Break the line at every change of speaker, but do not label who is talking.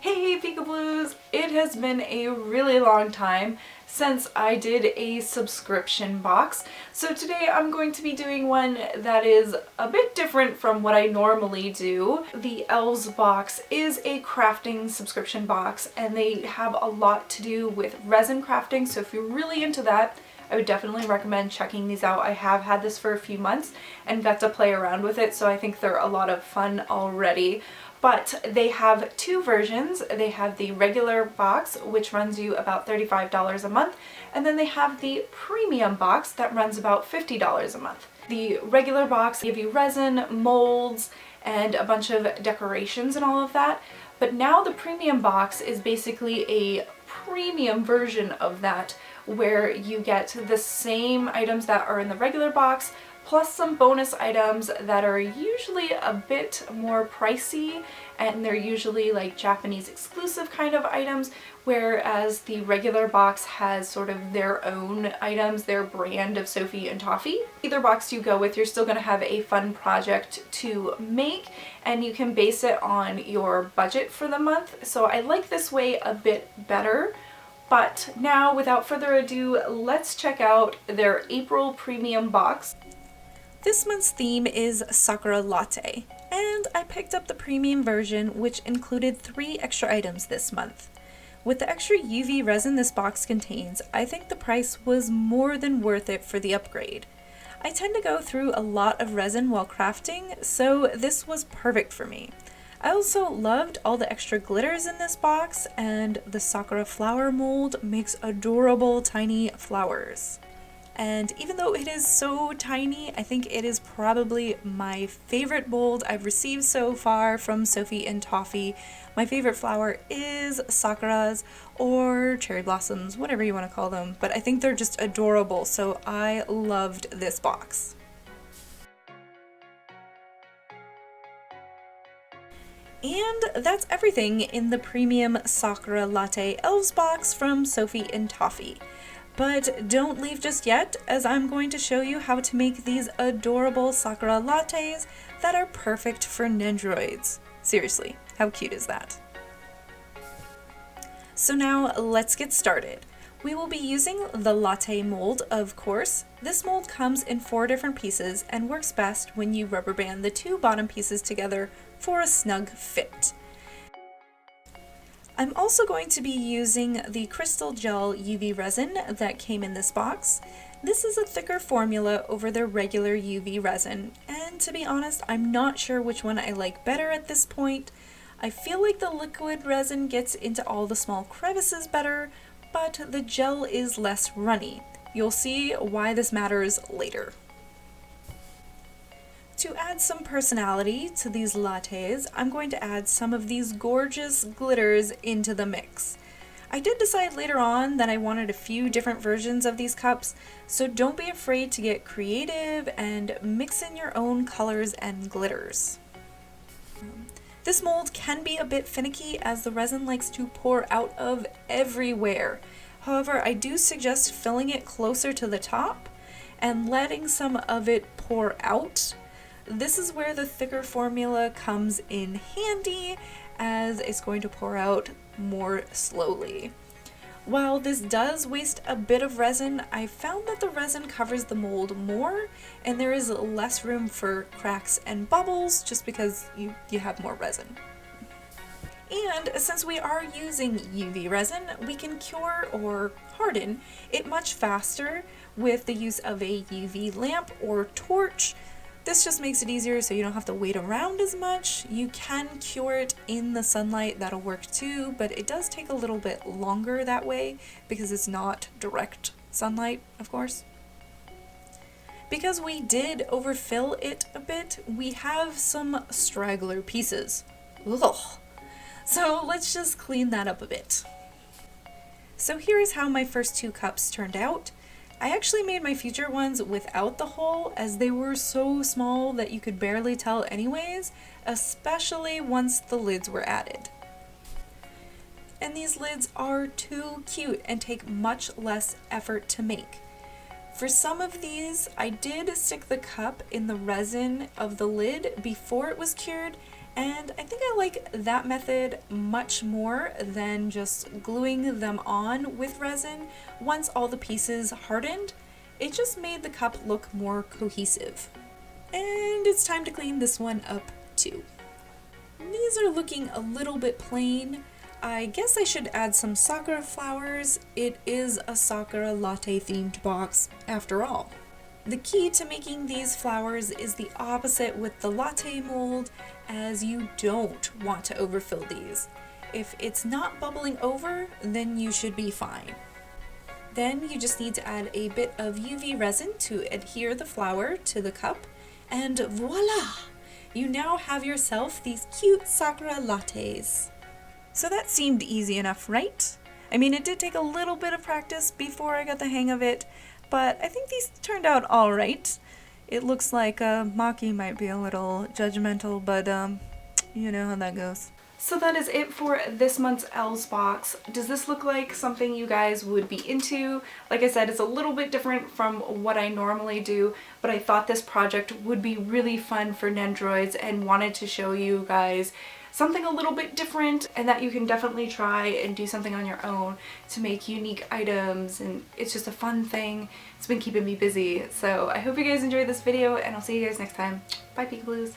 Hey Peekabloos! It has been a really long time since I did a subscription box, so today I'm going to be doing one that is a bit different from what I normally do. The Elves box is a crafting subscription box and they have a lot to do with resin crafting, so if you're really into that, I would definitely recommend checking these out. I have had this for a few months and got to play around with it, so I think they're a lot of fun already. But they have two versions. They have the regular box, which runs you about $35 a month, and then they have the premium box that runs about $50 a month. The regular box gives you resin, molds, and a bunch of decorations and all of that, but now the premium box is basically a premium version of that, where you get the same items that are in the regular box, plus some bonus items that are usually a bit more pricey, and they're usually like Japanese exclusive kind of items, whereas the regular box has sort of their own items, their brand of Sophie and Toffee. Either box you go with, you're still going to have a fun project to make, and you can base it on your budget for the month. So I like this way a bit better. But now, without further ado, let's check out their April premium box. This month's theme is Sakura Latte, and I picked up the premium version, which included 3 extra items this month. With the extra UV resin this box contains, I think the price was more than worth it for the upgrade. I tend to go through a lot of resin while crafting, so this was perfect for me. I also loved all the extra glitters in this box, and the Sakura flower mold makes adorable tiny flowers. And even though it is so tiny, I think it is probably my favorite mold I've received so far from Sophie and Toffee. My favorite flower is Sakura's or cherry blossoms, whatever you want to call them, but I think they're just adorable, so I loved this box. And that's everything in the premium Sakura Latte Elves box from Sophie and Toffee. But don't leave just yet, as I'm going to show you how to make these adorable Sakura lattes that are perfect for nendoroids. Seriously, how cute is that? So now let's get started. We will be using the latte mold, of course. This mold comes in 4 different pieces and works best when you rubber band the 2 bottom pieces together for a snug fit. I'm also going to be using the crystal gel UV resin that came in this box. This is a thicker formula over the regular UV resin, and to be honest, I'm not sure which one I like better at this point. I feel like the liquid resin gets into all the small crevices better, but the gel is less runny. You'll see why this matters later. To add some personality to these lattes, I'm going to add some of these gorgeous glitters into the mix. I did decide later on that I wanted a few different versions of these cups, so don't be afraid to get creative and mix in your own colors and glitters. This mold can be a bit finicky as the resin likes to pour out of everywhere. However, I do suggest filling it closer to the top and letting some of it pour out. This is where the thicker formula comes in handy, as it's going to pour out more slowly. While this does waste a bit of resin, I found that the resin covers the mold more and there is less room for cracks and bubbles just because you have more resin. And since we are using UV resin, we can cure or harden it much faster with the use of a UV lamp or torch. This just makes it easier so you don't have to wait around as much. You can cure it in the sunlight, that'll work too, but it does take a little bit longer that way because it's not direct sunlight, of course. Because we did overfill it a bit, we have some straggler pieces. Ugh. So let's just clean that up a bit. So here's how my first 2 cups turned out. I actually made my future ones without the hole, as they were so small that you could barely tell anyways, especially once the lids were added. And these lids are too cute and take much less effort to make. For some of these, I did stick the cup in the resin of the lid before it was cured, And I think I like that method much more than just gluing them on with resin. Once all the pieces hardened, it just made the cup look more cohesive. And it's time to clean this one up too. These are looking a little bit plain. I guess I should add some sakura flowers. It is a Sakura Latte themed box after all. The key to making these flowers is the opposite with the latte mold, as you don't want to overfill these. If it's not bubbling over, then you should be fine. Then you just need to add a bit of UV resin to adhere the flower to the cup, and voila! You now have yourself these cute Sakura lattes. So that seemed easy enough, right? I mean, it did take a little bit of practice before I got the hang of it, but I think these turned out all right. It looks like Maki might be a little judgmental, but you know how that goes. So that is it for this month's Elves box. Does this look like something you guys would be into? Like I said, it's a little bit different from what I normally do, but I thought this project would be really fun for nendoroids and wanted to show you guys something a little bit different and that you can definitely try and do something on your own to make unique items, and it's just a fun thing. It's been keeping me busy. So I hope you guys enjoyed this video and I'll see you guys next time. Bye peekaboos!